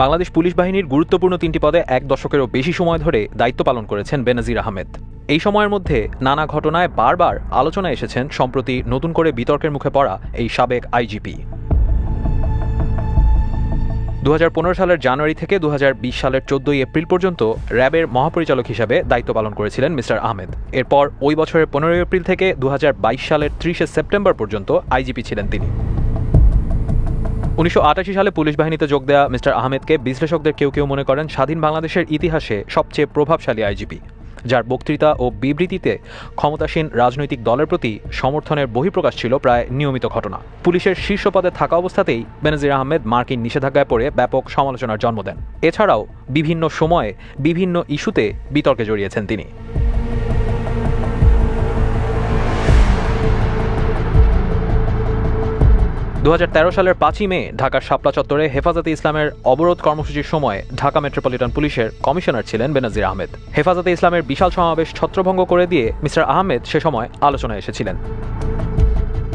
Bangladesh police বাহিনীর গুরুত্বপূর্ণ ৩টি পদে ১ দশকেরও বেশি সময় ধরে দায়িত্ব পালন করেছেন বেনজির আহমেদ। এই সময়ের মধ্যে নানা ঘটনায় বারবার আলোচনায় এসেছেন সম্প্রতি নতুন করে বিতর্কের মুখে পড়া এই সাবেক আইজিপি। ২০১৫ সালের জানুয়ারি থেকে ২০২০ সালের ১৪ এপ্রিল পর্যন্ত র্যাবের মহাপরিচালক হিসেবে দায়িত্ব পালন করেছিলেন মিস্টার আহমেদ। এরপর ওই বছরের ১৫ এপ্রিল থেকে ২০২২ সালের ৩০ সেপ্টেম্বর পর্যন্ত আইজিপি ছিলেন তিনি। ১৯৮৮ সালে পুলিশ বাহিনীতে যোগ দেওয়া মিস্টার আহমেদকে বিশ্লেষকদের কেউ কেউ মনে করেন স্বাধীন বাংলাদেশের ইতিহাসে সবচেয়ে প্রভাবশালী আইজিপি, যার বক্তৃতা ও বিবৃতিতে ক্ষমতাসীন রাজনৈতিক দলের প্রতি সমর্থনের বহিঃপ্রকাশ ছিল প্রায় নিয়মিত ঘটনা। পুলিশের শীর্ষ পদে থাকা অবস্থাতেই বেনজির আহমেদ মার্কিন নিষেধাজ্ঞায় পড়ে ব্যাপক সমালোচনার জন্ম দেন। এছাড়াও বিভিন্ন সময়ে বিভিন্ন ইস্যুতে বিতর্কে জড়িয়েছেন তিনি। ২০১৩ সালের ৫ই মে ঢাকার শাপলা চত্বরে হেফাজতে ইসলামের অবরোধ কর্মসূচির সময় ঢাকা মেট্রোপলিটন পুলিশের কমিশনার ছিলেন বেনজির আহমেদ। হেফাজতে ইসলামের বিশাল সমাবেশ ছত্রভঙ্গ করে দিয়ে মিস্টার আহমেদ সে সময় আলোচনায় এসেছিলেন।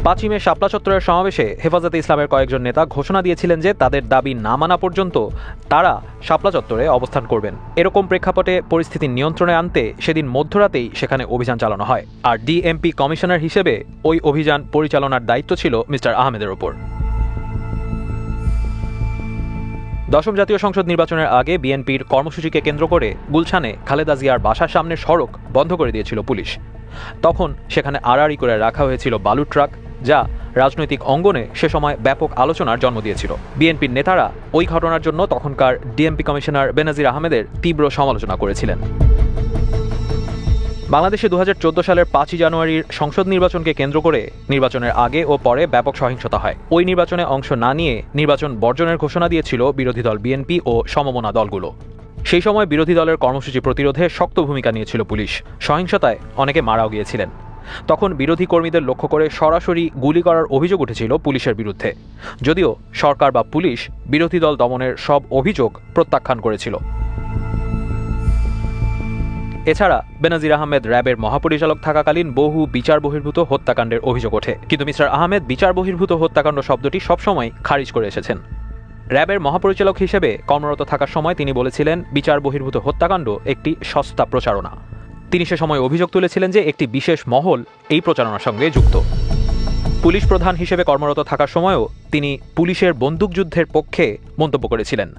৫ই মে শাপলা চত্বরের সমাবেশে হেফাজতে ইসলামের কয়েকজন নেতা ঘোষণা দিয়েছিলেন যে তাদের দাবি না মানা পর্যন্ত তারা শাপলা চত্বরে অবস্থান করবেন। এরকম প্রেক্ষাপটে পরিস্থিতি নিয়ন্ত্রণে আনতে সেদিন মধ্যরাতেই সেখানে অভিযান চালানো হয়, আর ডিএমপি কমিশনার হিসেবে ওই অভিযান পরিচালনার দায়িত্ব ছিল মিস্টার আহমেদের ওপর। দশম জাতীয় সংসদ নির্বাচনের আগে বিএনপির কর্মসূচিকে কেন্দ্র করে গুলশানে খালেদা জিয়ার বাসার সামনের সড়ক বন্ধ করে দিয়েছিল পুলিশ। তখন সেখানে আড়াআড়ি করে রাখা হয়েছিল বালুর ট্রাক, যা রাজনৈতিক অঙ্গনে সে সময় ব্যাপক আলোচনার জন্ম দিয়েছিল। বিএনপির নেতারা ওই ঘটনার জন্য তখনকার ডিএমপি কমিশনার বেনজির আহমেদের তীব্র সমালোচনা করেছিলেন। বাংলাদেশে ২০১৪ সালের ৫ই জানুয়ারির সংসদ নির্বাচনকে কেন্দ্র করে নির্বাচনের আগে ও পরে ব্যাপক সহিংসতা হয়। ওই নির্বাচনে অংশ না নিয়ে নির্বাচন বর্জনের ঘোষণা দিয়েছিল বিরোধী দল বিএনপি ও সমমনা দলগুলো। সেই সময় বিরোধী দলের কর্মসূচি প্রতিরোধে শক্ত ভূমিকা নিয়েছিল পুলিশ। সহিংসতায় অনেকে মারাও গিয়েছিলেন। তখন বিরোধী কর্মীদের লক্ষ্য করে সরাসরি গুলি করার অভিযোগ উঠেছিল পুলিশের বিরুদ্ধে, যদিও সরকার বা পুলিশ বিরোধী দল দমনের সব অভিযোগ প্রত্যাখ্যান করেছিল। এছাড়া বেনজির আহমেদ র্যাবের মহাপরিচালক থাকাকালীন বহু বিচার বহির্ভূত হত্যাকাণ্ডের অভিযোগ ওঠে, কিন্তু মিস্টার আহমেদ বিচার বহির্ভূত হত্যাকাণ্ড শব্দটি সবসময় খারিজ করে এসেছেন। র্যাবের মহাপরিচালক হিসেবে কর্মরত থাকার সময় তিনি বলেছিলেন বিচার বহির্ভূত হত্যাকাণ্ড একটি সস্তা প্রচারণা। তিনি সে সময় অভিযোগ তুলেছিলেন যে একটি বিশেষ মহল এই প্রচারণার সঙ্গে যুক্ত। পুলিশ প্রধান হিসেবে কর্মরত থাকার সময়ও তিনি পুলিশের বন্দুকযুদ্ধের পক্ষে মন্তব্য করেছিলেন।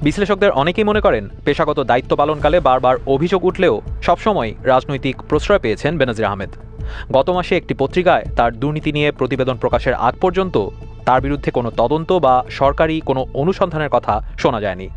বিশ্লেষকদের অনেকেই মনে করেন পেশাগত দায়িত্ব পালনকালে বারবার অভিযোগ উঠলেও সবসময় রাজনৈতিক প্রশ্রয় পেয়েছেন বেনজির আহমেদ। গত মাসে একটি পত্রিকায় তার দুর্নীতি নিয়ে প্রতিবেদন প্রকাশের আগ পর্যন্ত তার বিরুদ্ধে কোনো তদন্ত বা সরকারি কোনো অনুসন্ধানের কথা শোনা যায়নি।